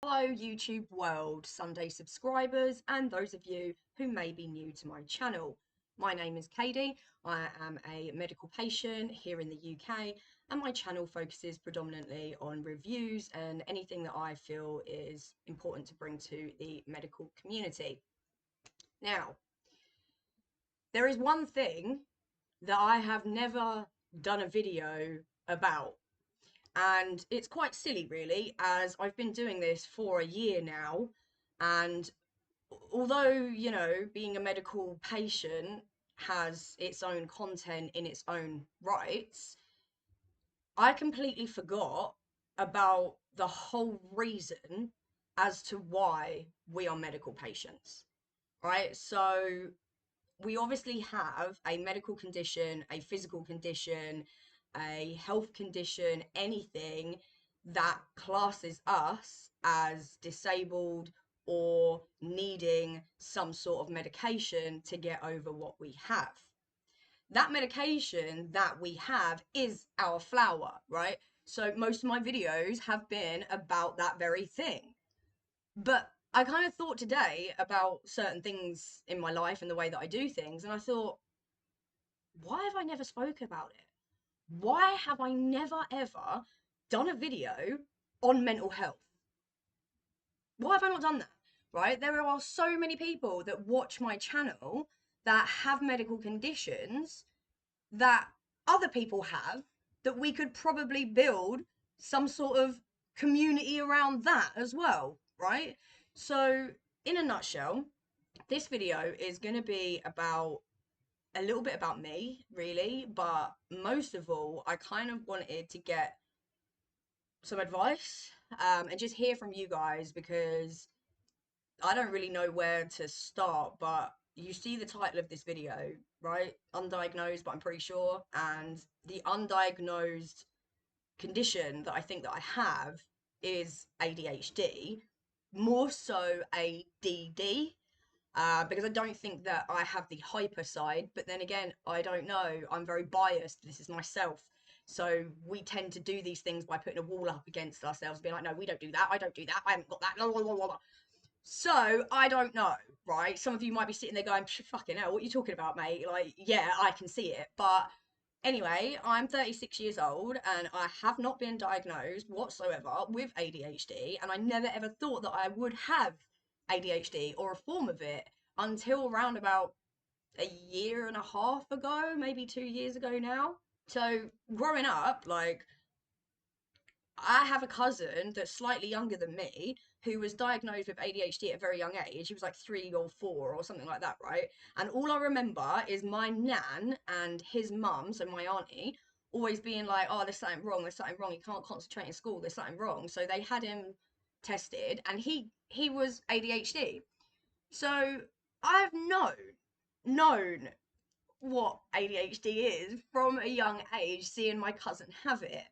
Hello YouTube world, Sunday subscribers and those of you who may be new to my channel. My name is Katie, I am a medical patient here in the UK and my channel focuses predominantly on reviews and anything that I feel is important to bring to the medical community. Now, there is one thing that I have never done a video about. And it's quite silly, really, as I've been doing this for a year now. And although, being a medical patient has its own content in its own rights, I completely forgot about the whole reason as to why we are medical patients, right? So we obviously have a medical condition, a physical condition, a health condition, anything that classes us as disabled or needing some sort of medication to get over what we have. That medication that we have is our flower, right? So most of my videos have been about that very thing. But I kind of thought today about certain things in my life and the way that I do things, and I thought, why have I never spoke about it? Why have I never ever done a video on mental health? Why have I not done that? Right? There are so many people that watch my channel that have medical conditions that other people have, that we could probably build some sort of community around that as well, right? So, in a nutshell, this video is going to be about a little bit about me, really, but most of all, I kind of wanted to get some advice and just hear from you guys because I don't really know where to start, but you see the title of this video, right? Undiagnosed, but I'm pretty sure. And the undiagnosed condition that I think that I have is ADHD, more so ADD, because I don't think that I have the hyper side. But then again, I don't know. I'm very biased. This is myself. So we tend to do these things by putting a wall up against ourselves, being like, no, we don't do that. I don't do that. I haven't got that. Blah, blah, blah, blah. So I don't know, right? Some of you might be sitting there going, fucking hell, what are you talking about, mate? Like, yeah, I can see it. But anyway, I'm 36 years old and I have not been diagnosed whatsoever with ADHD. And I never ever thought that I would have ADHD or a form of it until around about a year and a half ago, maybe 2 years ago now. So growing up, like, I have a cousin that's slightly younger than me who was diagnosed with ADHD at a very young age. He was like 3 or 4 or something like that, right? And all I remember is my nan and his mum, so my auntie, always being like, "Oh, there's something wrong. There's something wrong. He can't concentrate in school. There's something wrong." So they had him tested, and he was ADHD. So I've known what ADHD is from a young age, seeing my cousin have it.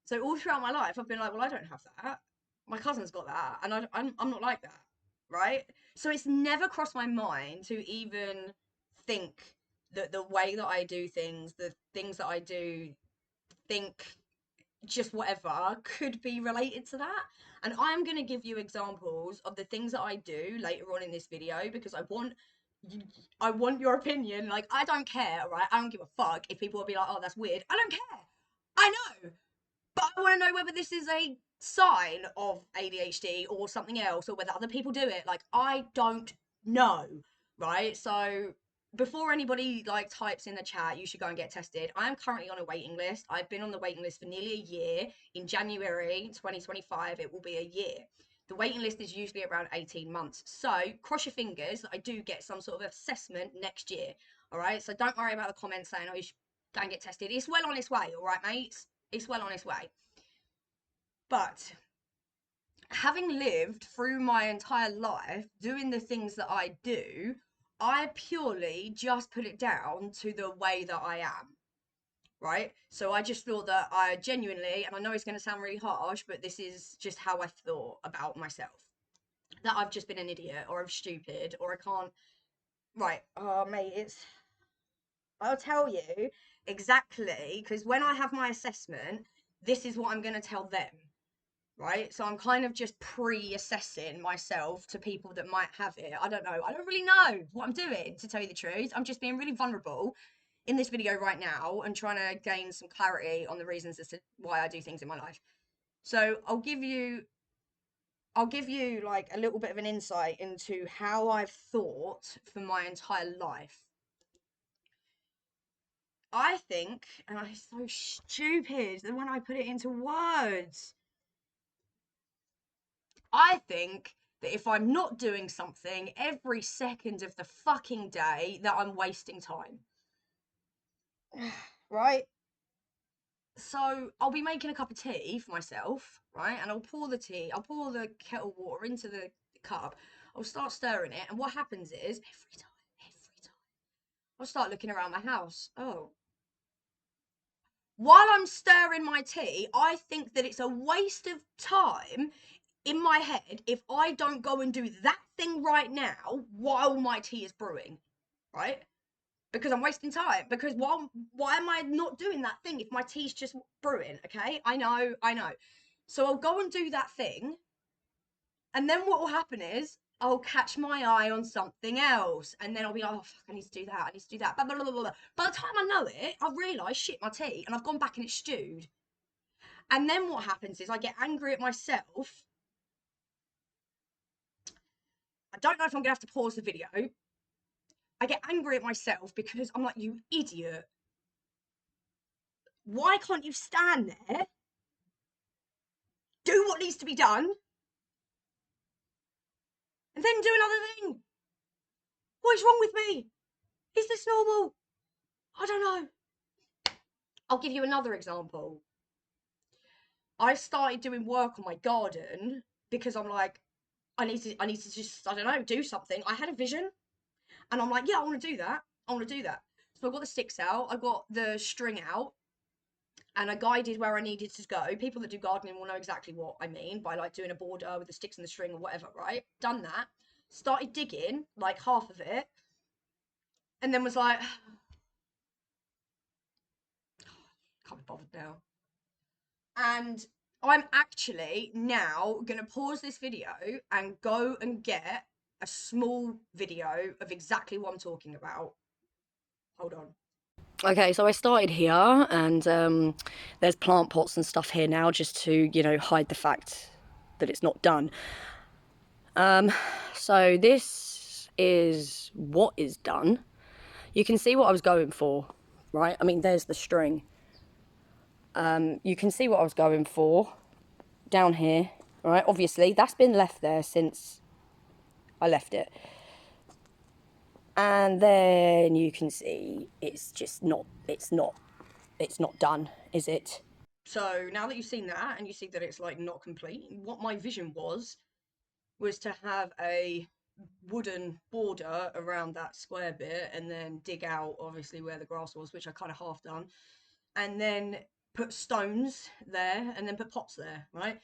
So all throughout my life, I've been like, well, I don't have that. My cousin's got that, and I'm not like that, right? So it's never crossed my mind to even think that the way that I do things, the things that I do, think just whatever could be related to that. And I'm going to give you examples of the things that I do later on in this video because I want your opinion. Like, I don't care, right? I don't give a fuck if people will be like, oh, that's weird. I don't care. I know. But I want to know whether this is a sign of ADHD or something else, or whether other people do it. Like, I don't know, right? So before anybody like types in the chat, you should go and get tested. I am currently on a waiting list. I've been on the waiting list for nearly a year. In January 2025, it will be a year. The waiting list is usually around 18 months. So cross your fingers that I do get some sort of assessment next year. All right. So don't worry about the comments saying, oh, you should go and get tested. It's well on its way. All right, mates. It's well on its way. But having lived through my entire life doing the things that I do, I purely just put it down to the way that I am, right? So I just thought that I genuinely, and I know it's going to sound really harsh, but this is just how I thought about myself, that I've just been an idiot or I'm stupid or I can't. Right. Oh, mate, I'll tell you exactly because when I have my assessment, this is what I'm going to tell them. right? So I'm kind of just pre-assessing myself to people that might have it. I don't know. I don't really know what I'm doing, to tell you the truth. I'm just being really vulnerable in this video right now and trying to gain some clarity on the reasons as to why I do things in my life. So I'll give you like a little bit of an insight into how I've thought for my entire life. I think, and I'm so stupid that when I put it into words, I think that if I'm not doing something every second of the fucking day, that I'm wasting time. Right? So I'll be making a cup of tea for myself, right? And I'll pour the kettle water into the cup. I'll start stirring it, and what happens is every time, I'll start looking around my house. Oh, while I'm stirring my tea, I think that it's a waste of time in my head if I don't go and do that thing right now while my tea is brewing, right? Because I'm wasting time. Because why am I not doing that thing if my tea's just brewing? Okay, I know. So I'll go and do that thing, and then what will happen is I'll catch my eye on something else, and then I'll be like, oh fuck, I need to do that. I need to do that. Blah, blah, blah, blah, blah. By the time I know it, I've realised shit, my tea, and I've gone back and it's stewed. And then what happens is I get angry at myself. I don't know if I'm gonna have to pause the video. I get angry at myself because I'm like, you idiot. Why can't you stand there, do what needs to be done, and then do another thing? What is wrong with me? Is this normal? I don't know. I'll give you another example. I started doing work on my garden because I'm like, I need to just, I don't know, do something. I had a vision and I'm like, yeah, I want to do that. I want to do that. So I got the sticks out, I got the string out, and I guided where I needed to go. People that do gardening will know exactly what I mean by like doing a border with the sticks and the string or whatever, right? Done that. Started digging like half of it, and then was like, can't be bothered now. And I'm actually now going to pause this video and go and get a small video of exactly what I'm talking about. Hold on. Okay, so I started here, and there's plant pots and stuff here now just to, you know, hide the fact that it's not done. So this is what is done. You can see what I was going for, right? I mean, there's the string. You can see what I was going for down here, right? Obviously, that's been left there since I left it. And then you can see it's just not, it's not done, is it? So now that you've seen that and you see that it's like not complete, what my vision was to have a wooden border around that square bit and then dig out obviously where the grass was, which I kind of half done, and then put stones there and then put pots there, right?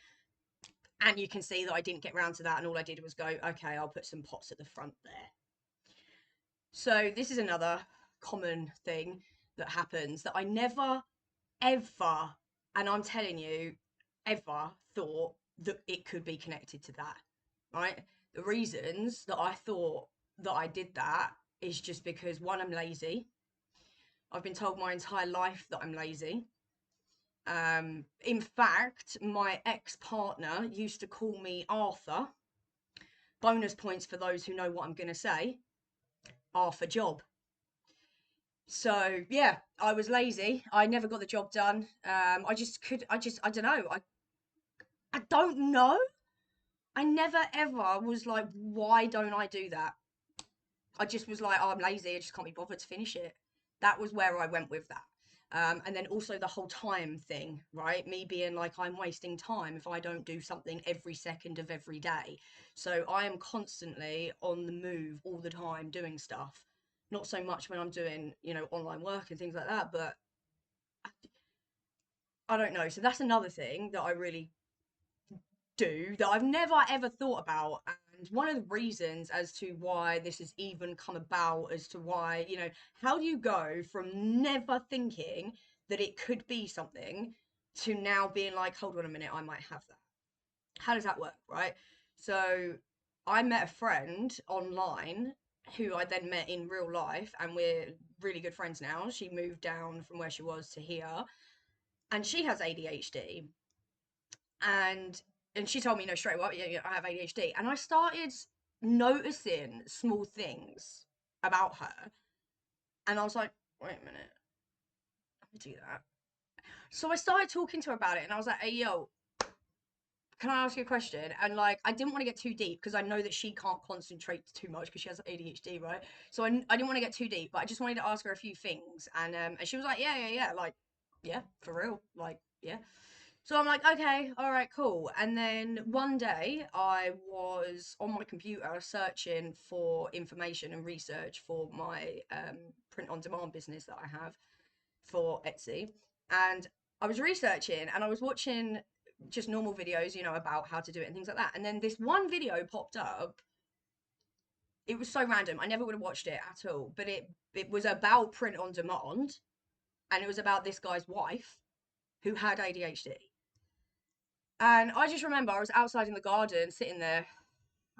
And you can see that I didn't get round to that, and all I did was go, okay, I'll put some pots at the front there. So this is another common thing that happens that I never, ever, and I'm telling you, ever thought that it could be connected to that, right? The reasons that I thought that I did that is just because, one, I'm lazy. I've been told my entire life that I'm lazy. In fact, my ex-partner used to call me Arthur. Bonus points for those who know what I'm going to say. Arthur Job. So yeah, I was lazy. I never got the job done. I don't know. I don't know. I never ever was like, why don't I do that? I just was like, oh, I'm lazy. I just can't be bothered to finish it. That was where I went with that. And then also the whole time thing, right? Me being like, I'm wasting time if I don't do something every second of every day. So I am constantly on the move all the time doing stuff. Not so much when I'm doing, you know, online work and things like that, but I don't know. So that's another thing that I really do that I've never ever thought about. And one of the reasons as to why this has even come about, as to why, you know, how do you go from never thinking that it could be something to now being like, hold on a minute, I might have that. How does that work, right? So I met a friend online who I then met in real life, and we're really good friends now. She moved down from where she was to here, and she has ADHD. And she told me, straight away, yeah, I have ADHD. And I started noticing small things about her, and I was like, wait a minute, let me do that. So I started talking to her about it, and I was like, hey, yo, can I ask you a question? And like, I didn't want to get too deep because I know that she can't concentrate too much because she has ADHD, right? So I didn't want to get too deep, but I just wanted to ask her a few things. And she was like, yeah, like, yeah, for real, like, yeah. So I'm like, okay, all right, cool. And then one day I was on my computer searching for information and research for my print on demand business that I have for Etsy. And I was researching and I was watching just normal videos, about how to do it and things like that. And then this one video popped up. It was so random. I never would have watched it at all, but it was about print on demand, and it was about this guy's wife who had ADHD. And I just remember I was outside in the garden sitting there,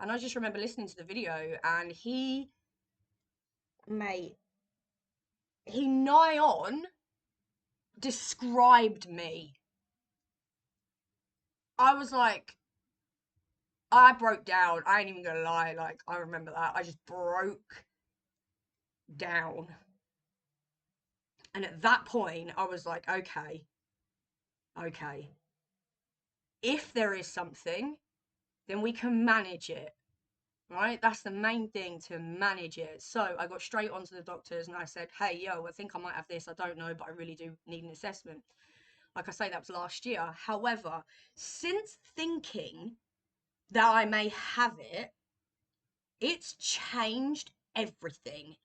and I just remember listening to the video, and mate, he nigh on described me. I was like, I broke down. I ain't even gonna lie. Like, I remember that. I just broke down. And at that point, I was like, okay. If there is something, then we can manage it, right? That's the main thing, to manage it. So I got straight onto the doctors and I said, hey, yo, I think I might have this. I don't know, but I really do need an assessment. Like I say, that was last year. However, since thinking that I may have it, it's changed everything,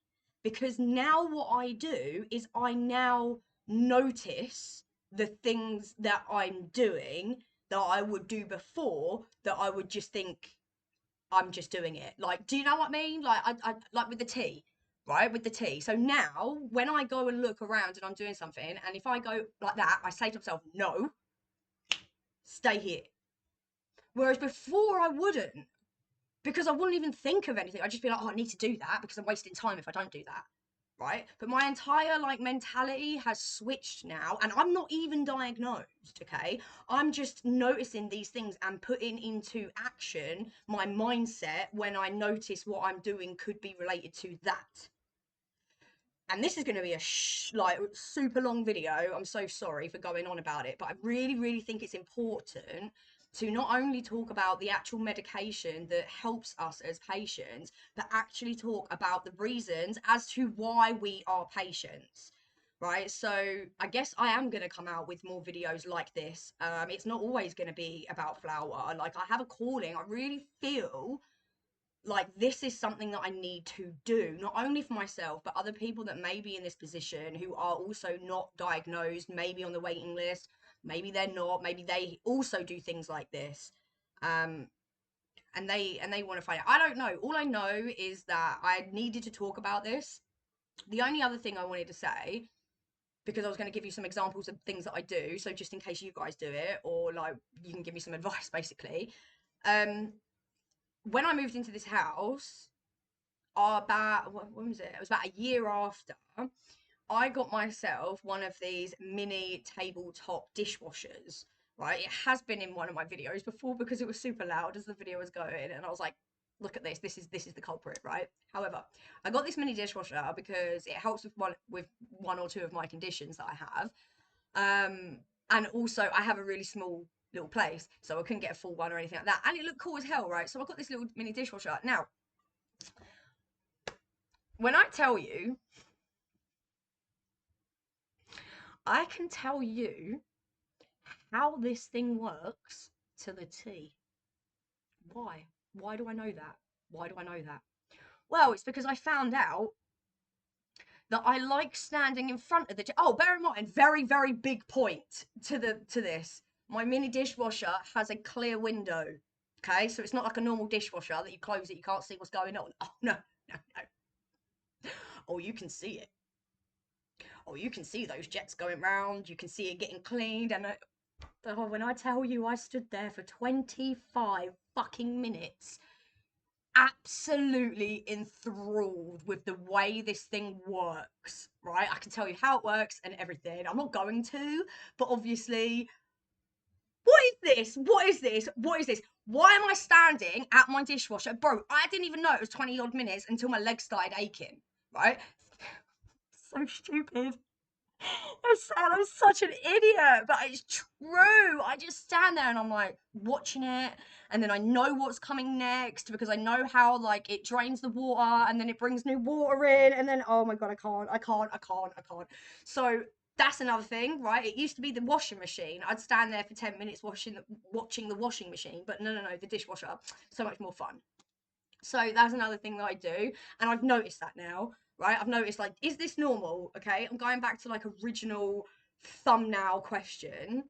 because now what I do is I now notice the things that I'm doing that I would do before, that I would just think I'm just doing it. Like, do you know what I mean? Like, I like with the tea, right? With the tea. So now when I go and look around and I'm doing something, and if I go like that, I say to myself, no, stay here. Whereas before I wouldn't, because I wouldn't even think of anything. I'd just be like, oh, I need to do that because I'm wasting time if I don't do that. Right? But my entire like mentality has switched now, and I'm not even diagnosed, okay? I'm just noticing these things and putting into action my mindset when I notice what I'm doing could be related to that. And this is going to be a like super long video. I'm so sorry for going on about it, but I really think it's important to not only talk about the actual medication that helps us as patients, but actually talk about the reasons as to why we are patients. Right, so I guess I am going to come out with more videos like this. It's not always going to be about flour. Like, I have a calling. I really feel like this is something that I need to do, not only for myself, but other people that may be in this position who are also not diagnosed, maybe on the waiting list, maybe they're not, maybe they also do things like this. Um, and they want to find out. I don't know. All I know is that I needed to talk about this. The only other thing I wanted to say, because I was going to give you some examples of things that I do, so just in case you guys do it, or like you can give me some advice basically. When I moved into this house, about when was it? It was about a year after. I got myself one of these mini tabletop dishwashers. Right, it has been in one of my videos before because it was super loud as the video was going, and I was like, "Look at this! This is the culprit." Right. However, I got this mini dishwasher because it helps with one or two of my conditions that I have, and also I have a really small little place, so I couldn't get a full one or anything like that, and it looked cool as hell, right? So I got this little mini dishwasher. Now, when I tell you, I can tell you how this thing works to the T. Why? Why do I know that? Why do I know that? Well, it's because I found out that I like standing in front of the oh, bear in mind, very big point to this. My mini dishwasher has a clear window. Okay, so it's not like a normal dishwasher that you close it, you can't see what's going on. Oh no. Oh, you can see it. Oh, you can see those jets going round. You can see it getting cleaned, and Oh, when I tell you I stood there for 25 fucking minutes, absolutely enthralled with the way this thing works, right? I can tell you how it works and everything. I'm not going to, but obviously, what is this? What is this? What is this? Why am I standing at my dishwasher? Bro, I didn't even know it was 20 odd minutes until my legs started aching, right? So stupid. I'm such an idiot, but it's true. I just stand there and I'm like watching it, and then I know what's coming next because I know how like it drains the water and then it brings new water in, and then oh my god, I can't. So that's another thing, right? It used to be the washing machine. I'd stand there for 10 minutes watching the washing machine, but no, the dishwasher, so much more fun. So that's another thing that I do, and I've noticed that now, right? I've noticed like, is this normal? Okay, I'm going back to like original thumbnail question.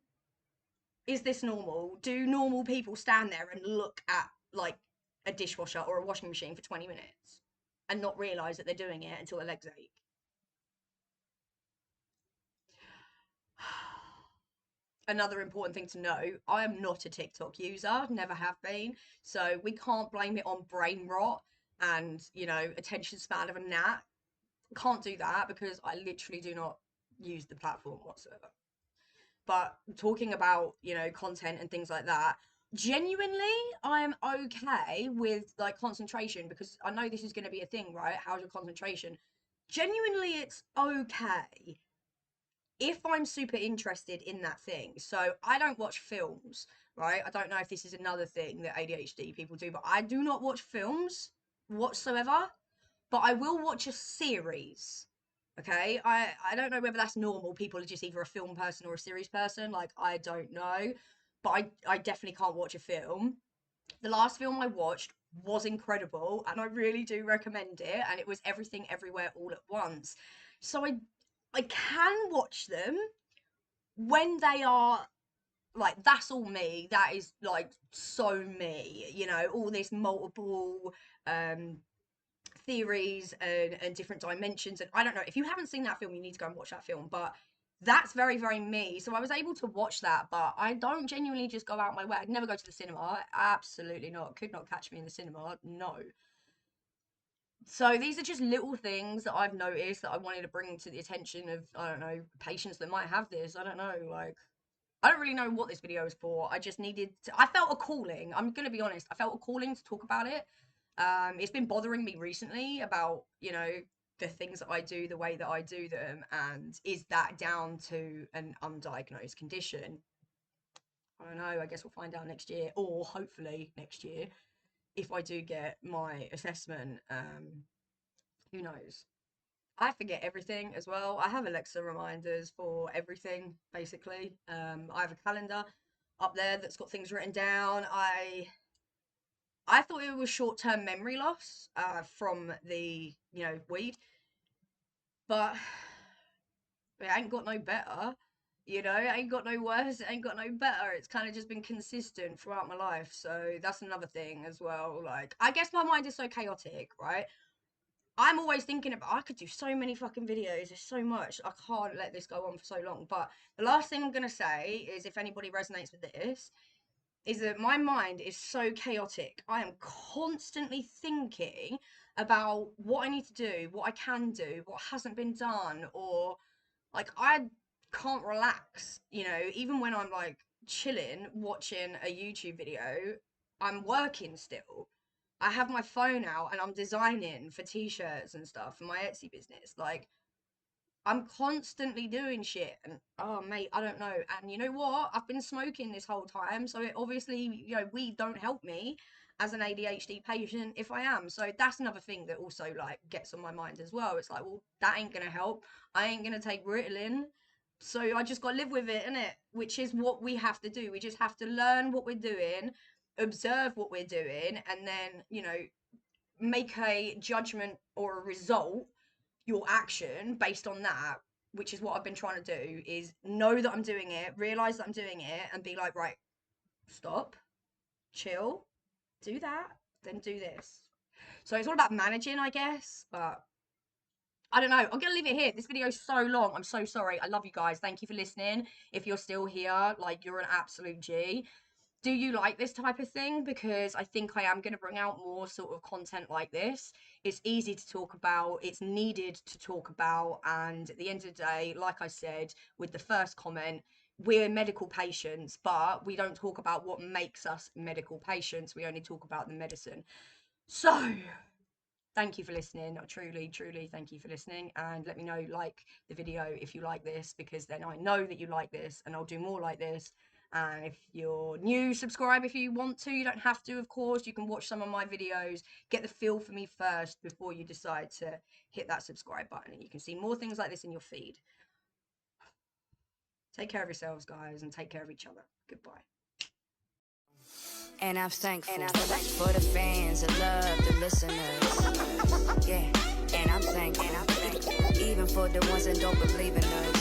Is this normal? Do normal people stand there and look at like a dishwasher or a washing machine for 20 minutes and not realize that they're doing it until their legs ache? Another important thing to know, I am not a TikTok user, never have been. So we can't blame it on brain rot and, attention span of a gnat. Can't do that because I literally do not use the platform whatsoever. But talking about, content and things like that, genuinely, I'm okay with like concentration because I know this is going to be a thing, right? How's your concentration? Genuinely, it's okay if I'm super interested in that thing. So I don't watch films, right? I don't know if this is another thing that ADHD people do, but I do not watch films whatsoever, but I will watch a series. Okay, I don't know whether that's normal. People are just either a film person or a series person. Like I don't know, but I definitely can't watch a film. The last film I watched was incredible, and I really do recommend it. And it was Everything Everywhere All at Once. So I can watch them when they are like, that's all me. That is like so me. All this multiple um theories and different dimensions, and I don't know, if you haven't seen that film you need to go and watch that film, but that's very very me. So I was able to watch that, but I don't genuinely just go out my way. I'd never go to the cinema, absolutely not. Could not catch me in the cinema, no. So these are just little things that I've noticed that I wanted to bring to the attention of, I don't know, patients that might have this. I don't know, like, I don't really know what this video is for. I just needed to, I felt a calling. I'm going to be honest. I felt a calling to talk about it. It's been bothering me recently about, the things that I do, the way that I do them. And is that down to an undiagnosed condition? I don't know. I guess we'll find out next year, or hopefully next year, if I do get my assessment. Who knows? I forget everything as well. I have Alexa reminders for everything, basically. I have a calendar up there that's got things written down. I thought it was short-term memory loss from the, weed, but it ain't got no better. It ain't got no worse, it ain't got no better. It's kind of just been consistent throughout my life. So that's another thing as well. Like, I guess my mind is so chaotic, right? I'm always thinking about, I could do so many fucking videos. There's so much. I can't let this go on for so long. But the last thing I'm going to say is, if anybody resonates with this, is that my mind is so chaotic. I am constantly thinking about what I need to do, what I can do, what hasn't been done, or like I can't relax, even when I'm like chilling, watching a YouTube video, I'm working still. I have my phone out and I'm designing for t-shirts and stuff for my Etsy business. Like, I'm constantly doing shit, and oh mate, I don't know. And you know what? I've been smoking this whole time, so it obviously, weed don't help me as an ADHD patient if I am. So that's another thing that also like gets on my mind as well. It's like, well, that ain't gonna help. I ain't gonna take Ritalin. So I just gotta live with it, innit? Which is what we have to do. We just have to learn what we're doing, observe what we're doing, and then, make a judgment or a result, your action based on that, which is what I've been trying to do, is know that I'm doing it, realize that I'm doing it, and be like, right, stop, chill, do that, then do this. So it's all about managing, I guess, but I don't know. I'm going to leave it here. This video is so long. I'm so sorry. I love you guys. Thank you for listening. If you're still here, like, you're an absolute G. Do you like this type of thing? Because I think I am going to bring out more sort of content like this. It's easy to talk about, it's needed to talk about, and at the end of the day, like I said with the first comment, we're medical patients, but we don't talk about what makes us medical patients. We only talk about the medicine. So thank you for listening. I truly, truly thank you for listening, and let me know, like the video if you like this, because then I know that you like this and I'll do more like this. And if you're new, subscribe if you want to. You don't have to, of course. You can watch some of my videos, get the feel for me first before you decide to hit that subscribe button, and you can see more things like this in your feed. Take care of yourselves, guys, and take care of each other. Goodbye. And I'm thankful for the fans, the love, the listeners. Yeah, and I'm thankful even for the ones that don't believe in us.